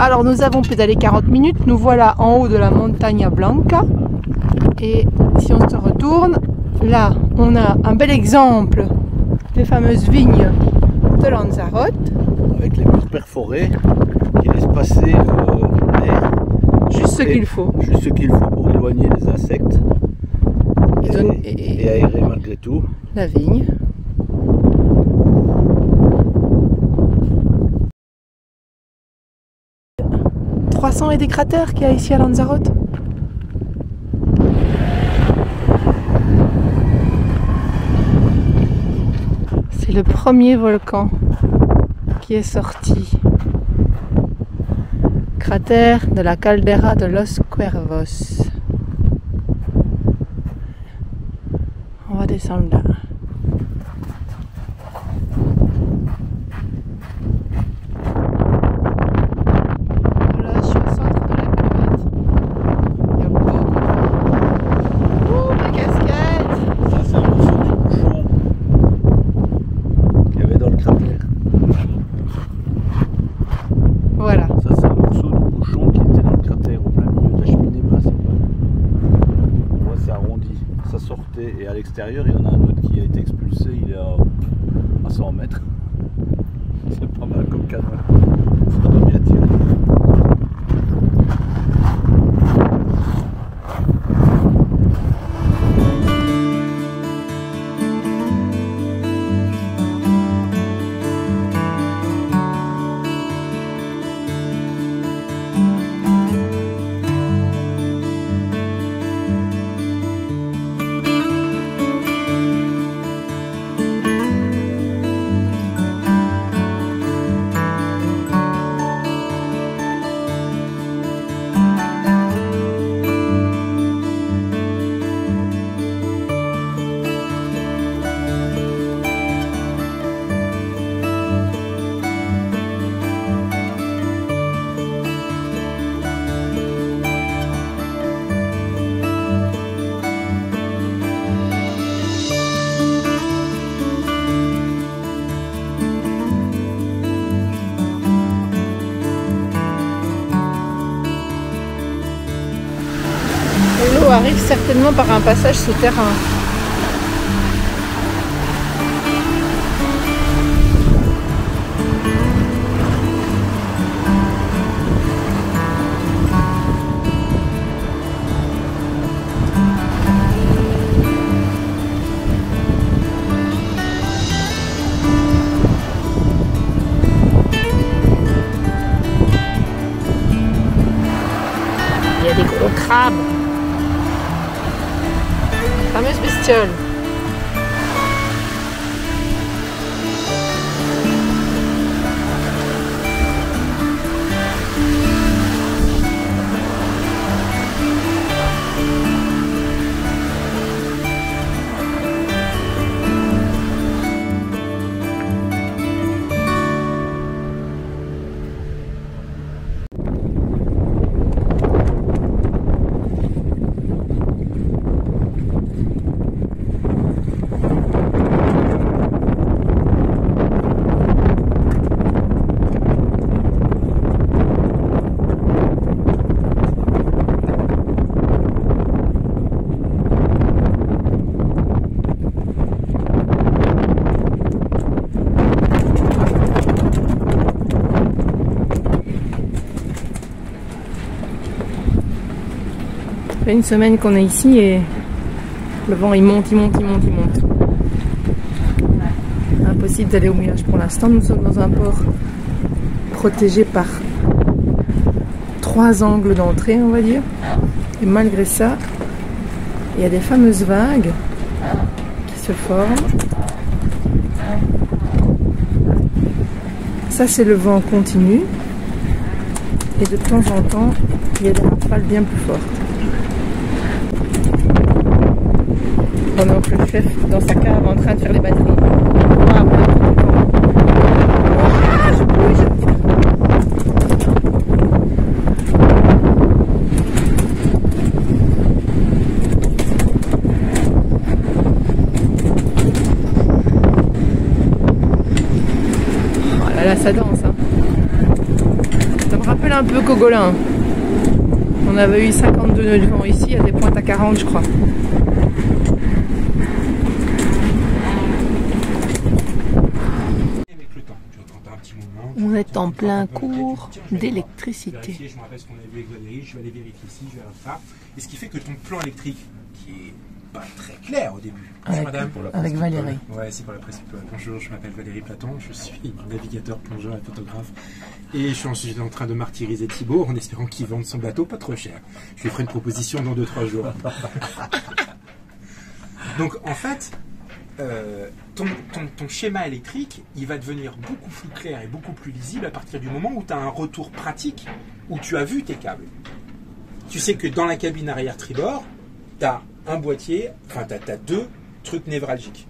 Alors nous avons pédalé 40 minutes, nous voilà en haut de la Montaña Blanca. Et si on se retourne, là on a un bel exemple des fameuses vignes de Lanzarote. Avec les murs perforés qui laissent passer l'air. Juste ce qu'il faut. Juste ce qu'il faut pour éloigner les insectes et aérer malgré tout. La vigne. « 300 et des cratères qu'il y a ici à Lanzarote. C'est le premier volcan qui est sorti. Cratère de la Caldera de Los Cuervos. On va descendre là. Voilà, je suis au centre de la cuvette. Il y a beaucoup de vent. Ouh, ma casquette! Ça, c'est un morceau du bouchon qu'il y avait dans le cratère. Voilà. Ça, c'est un morceau du bouchon qui était dans le cratère au plein milieu de la cheminée basse. On voit, c'est arrondi. Ça sortait et à l'extérieur, il y en a un autre qui a été expulsé. Il est à 100 mètres. C'est pas mal comme cadeau. Ça va bien tirer. L'eau arrive certainement par un passage souterrain. Il y a des gros crabes. Fameuse bestiole. Ça fait une semaine qu'on est ici et le vent il monte, il monte, il monte, il monte. Impossible d'aller au mouillage pour l'instant. Nous sommes dans un port protégé par 3 angles d'entrée, on va dire. Et malgré ça, il y a des fameuses vagues qui se forment. Ça c'est le vent continu. Et de temps en temps, il y a des rafales bien plus fortes. Pendant que le chef dans sa cave en train de faire les batteries. Ah, je bouge. Oh là là, ça danse. Hein. Ça me rappelle rappelle un peu Cogolin. On avait eu 52 nœuds de vent ici, il y a des pointes à 40 je crois. On est en plein cours d'électricité. Je me rappelle ce qu'on avait vu avec Valérie, je vais aller vérifier ici, je vais aller faire. Et ce qui fait que ton plan électrique, qui est pas très clair au début. Avec, madame, avec Valérie. Ouais, c'est pour la presse. Bonjour, je m'appelle Valérie Platon, je suis navigateur, plongeur et photographe. Et je suis ensuite en train de martyriser Thibaut en espérant qu'il vende son bateau pas trop cher. Je lui ferai une proposition dans 2-3 jours. Donc en fait, ton schéma électrique, il va devenir beaucoup plus clair et beaucoup plus lisible à partir du moment où tu as un retour pratique, où tu as vu tes câbles. Tu sais que dans la cabine arrière tribord, tu as un boîtier, enfin tu as 2 trucs névralgiques.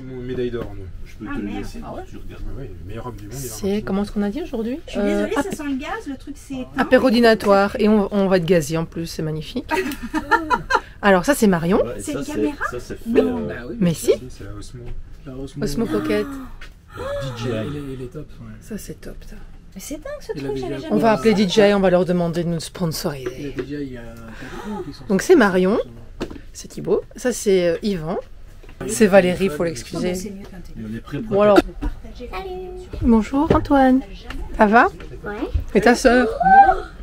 Mon médaille d'or, je peux te le laisser. Ah ouais, tu regardes. Ouais, le meilleur homme du monde. C'est, comment est-ce qu'on a dit aujourd'hui? Je suis désolée, ça sent le gaz, le truc c'est... Apérodinatoire, et on va être gazi en plus, c'est magnifique. Alors ça c'est Marion. Ouais, c'est une caméra? Ça c'est fait. Oui. Mais si. C'est la Osmo. Osmo Pocket. DJI. Il est top. Ouais. Ça c'est top. Ça. Mais c'est dingue ce Il truc, avait j'avais déjà- jamais On va vu appeler ça. DJI, on va leur demander de nous Il y sponsoriser. a déjà il y a 4 ans qui sont Donc c'est Marion, c'est Thibaut, ça c'est Yvan, c'est Valérie, faut Oh, l'excuser. bon, c'est mieux quand t'es On est prêt pour Bon alors, partagé. bonjour Antoine, ça va? Ouais. Et ta sœur?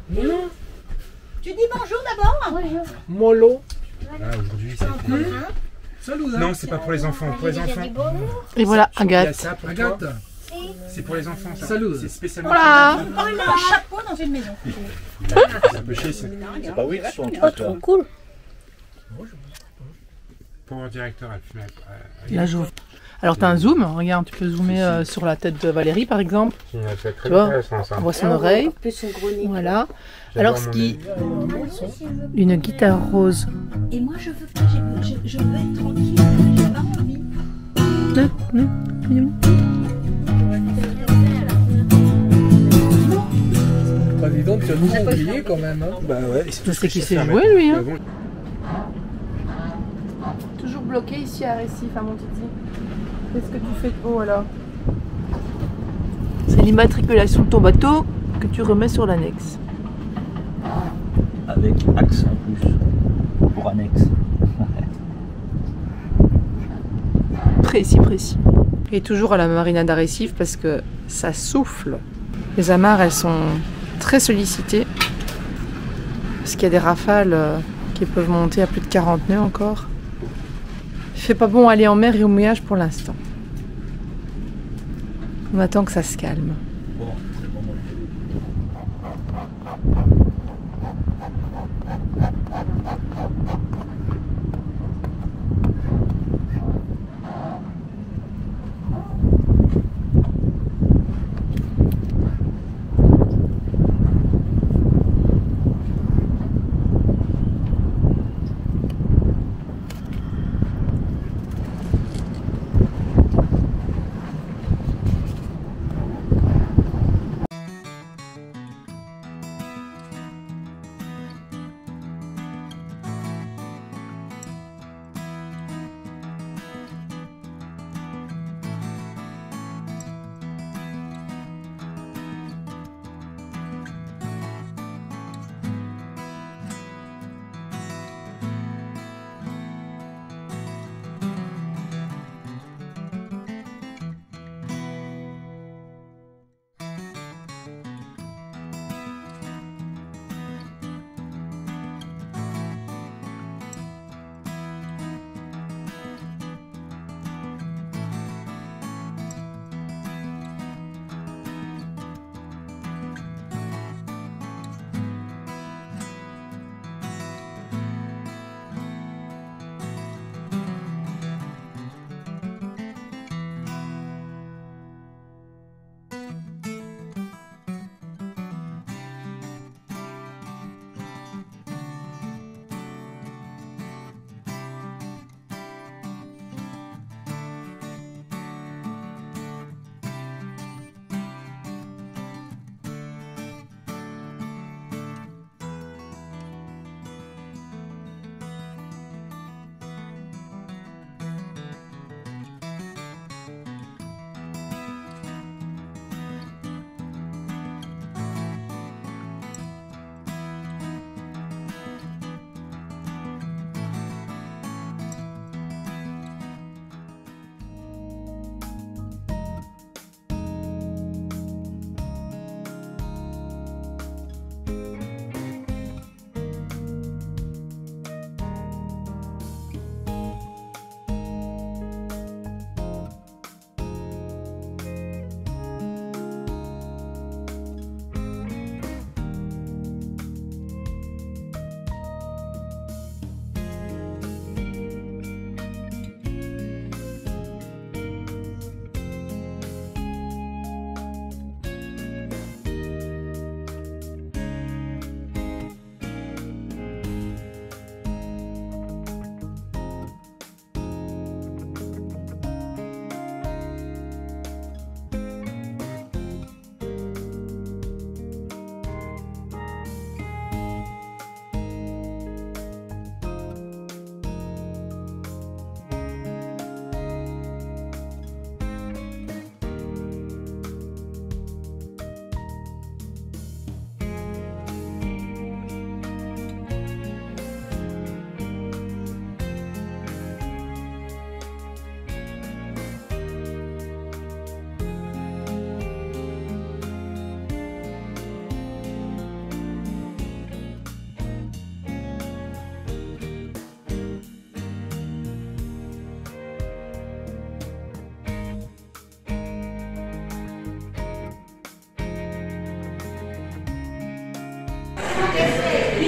Tu dis bonjour d'abord? Bonjour. Molo. Ah, aujourd'hui, ça a été... Salut. Non, c'est pas pour les enfants. Pour les enfants, Et voilà il y a Agathe. ça pour Agathe. toi. C'est pour les enfants, ça. Salut. C'est spécialement Voilà. Oh, il a un chapeau dans une maison. c'est un peu chier, c'est C'est pas oui, ils sont Oh, trop cool. pour un directeur à le mettre. Là j'ouvre. Alors t'as un zoom, regarde, tu peux zoomer sur la tête de Valérie par exemple, tu vois, on voit son oreille, plus son gros nez. voilà. Alors ce qui... Une guitare rose. Et moi je veux pas, je veux être tranquille, j'ai pas envie. Bah dis donc, tu as nous oublié quand même. Hein. Bah ouais, Je sais qui sait jouer lui. Hein. Bon. Toujours bloqué ici à Récif, à mon titi. Qu'est-ce que tu fais de beau alors? C'est l'immatriculation de ton bateau que tu remets sur l'annexe. avec axe en plus pour annexe. Précis, précis. Et toujours à la marina d'Arrécif parce que ça souffle. Les amarres, elles sont très sollicitées. Parce qu'il y a des rafales qui peuvent monter à plus de 40 nœuds encore. Il fait pas bon aller en mer et au mouillage pour l'instant. On attend que ça se calme. Bon, c'est le moment.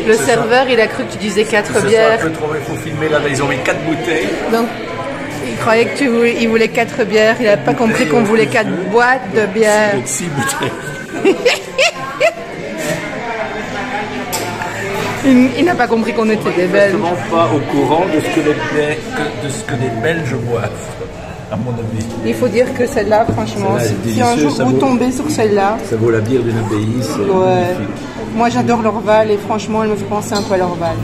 Le serveur, il a cru que tu disais 4 bières. Un peu trop, il faut filmer là, ils ont mis 4 bouteilles. Donc, il croyait que il voulait 4 bières. Il n'a pas compris qu'on voulait 4 boîtes de bière. Donc 6 bouteilles. Il n'a pas compris qu'on était des Belges. Je ne suis pas au courant de ce que les Belges boivent, à mon avis. Il faut dire que celle-là, franchement, Celle-là, si un jour vous tombez sur celle-là, Ça vaut la bière d'une abbaye, c'est ouais. magnifique. Moi j'adore l'Orval et franchement elle me fait penser un peu à l'Orval.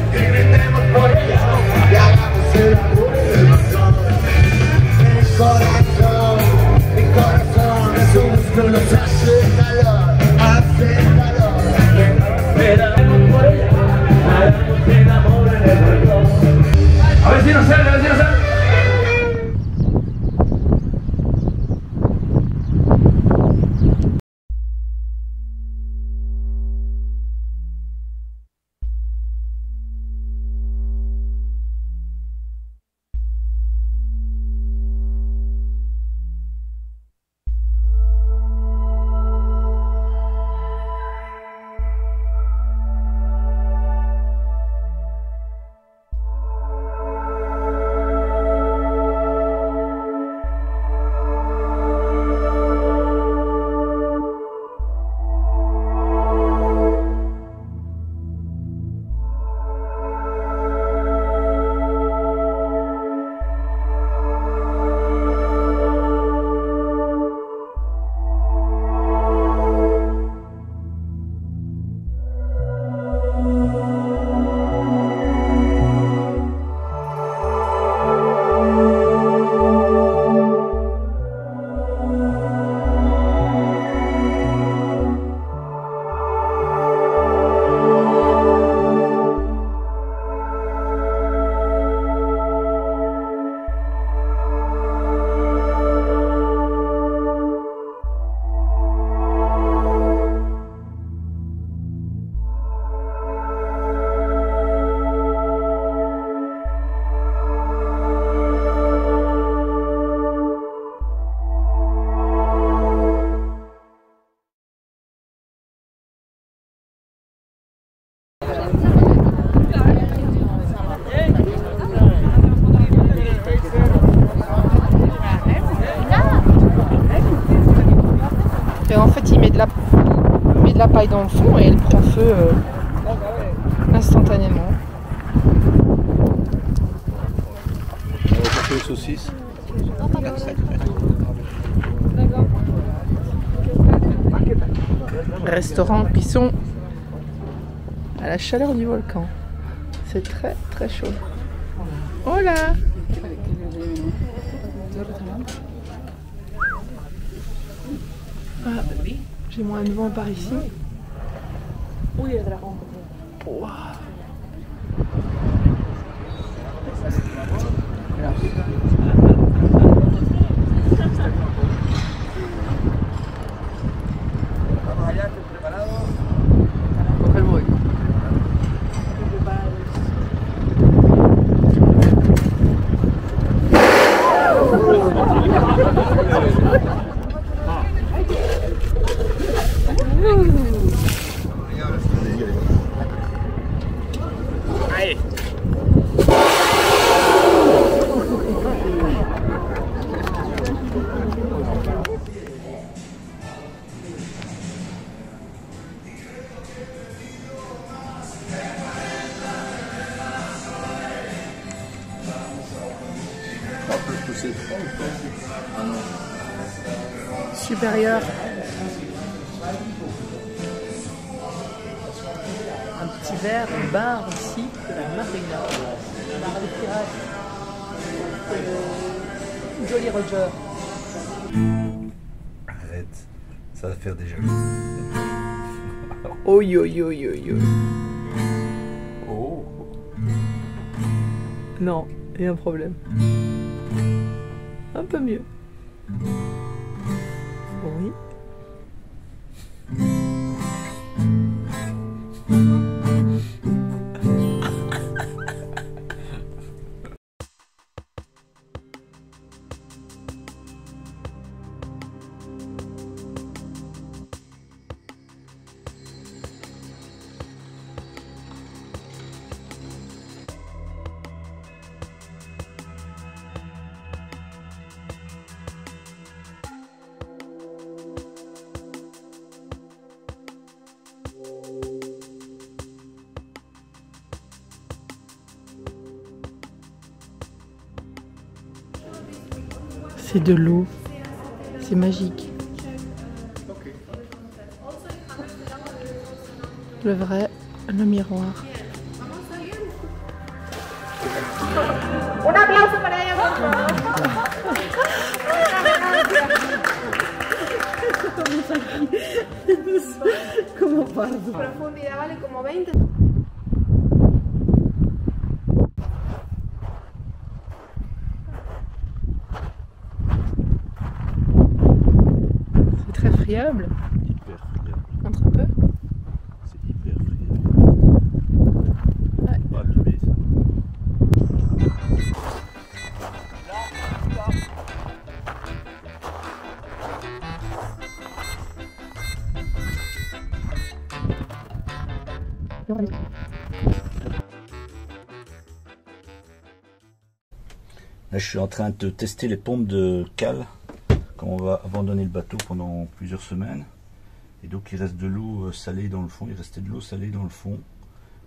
Et en fait il met de la paille dans le fond et elle prend feu instantanément. On va chercher les saucisses. Restaurant cuisson à la chaleur du volcan. C'est très très chaud. Oh là! Ah, j'ai moins de vent par ici. Wow. Supérieur. Un petit verre au bar ici de la Marina. Bar des pirates. Jolly Roger. Arrête, ça va faire déjà. Oh yo yo yo yo. Oh. Non, il y a un problème. Un peu mieux. Oui. C'est de l'eau. C'est magique. Le vrai, le miroir. Un applauso para ella, por favor. Como pardo. Profundidad vale como 20. C'est très friable. Hyper friable. Entre un peu. C'est hyper friable. Ouais. Pas abîmé ça. Là, je suis en train de tester les pompes de cale quand on va abandonner le bateau pendant plusieurs semaines. Et donc il reste de l'eau salée dans le fond, il restait de l'eau salée dans le fond.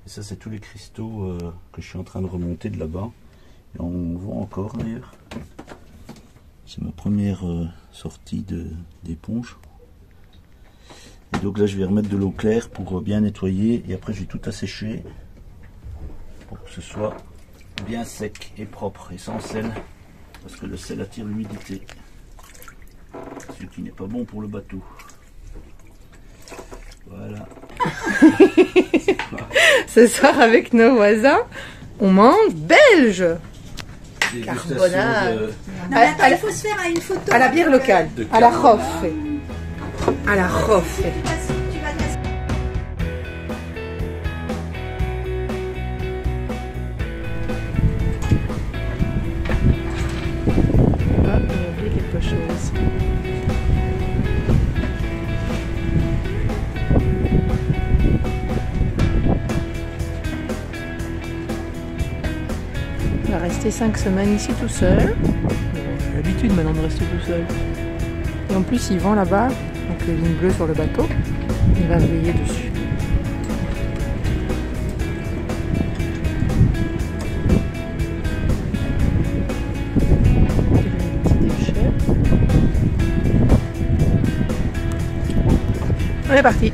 Et ça, c'est tous les cristaux que je suis en train de remonter de là-bas. Et on voit encore d'ailleurs. C'est ma première sortie d'éponge. Et donc là, je vais remettre de l'eau claire pour bien nettoyer. Et après, je vais tout assécher pour que ce soit bien sec et propre et sans sel. Parce que le sel attire l'humidité. Ce qui n'est pas bon pour le bateau. Voilà. Ce soir, avec nos voisins, on mange belge. Dégustation Carbonade. de- Non, mais attends, il faut se faire une photo. À la bière locale. De À la carbonade. Roffe. À la Roffe. Tu vas te- Ah, j'ai oublié quelque chose. On va rester 5 semaines ici tout seul. J'ai l'habitude maintenant de rester tout seul. Et en plus, il vend là-bas, donc les lignes bleues sur le bateau. Il va veiller dessus. Les petits déchets. On est parti.